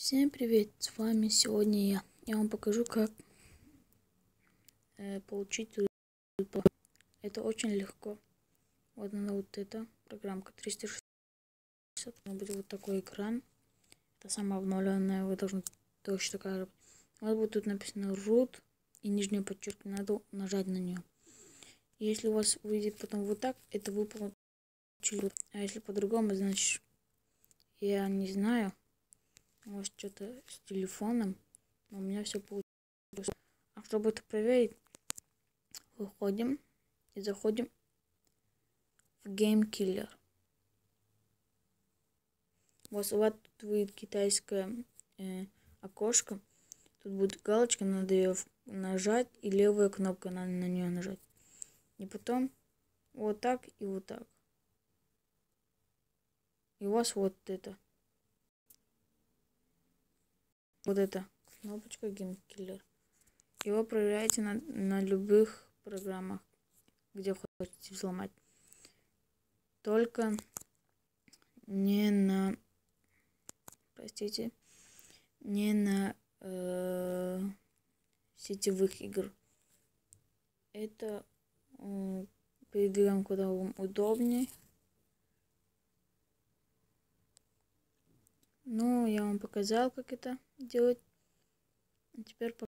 Всем привет, с вами сегодня я вам покажу, как получить RP. Это очень легко. Вот она, вот эта программка 360, будет вот такой экран. Это самая обновленная, вы должны точно такая же. Вот будет тут написано root и нижнее подчеркивание, надо нажать на нее. Если у вас выйдет потом вот так, это вы получили. А если по-другому, значит, я не знаю, может что-то с телефоном, но у меня все получилось. А чтобы это проверить, выходим и заходим в Game Killer. Вот у вас тут будет китайское окошко. Тут будет галочка, надо ее нажать, и левая кнопка, надо на нее нажать. И потом вот так и вот так. И у вас вот это. Вот эта кнопочка Game Killer. Его проверяйте на любых программах, где хотите взломать. Только не на, простите, не на сетевых игр. Это передвигаем куда вам удобнее. Ну, я вам показал, как это делать. А теперь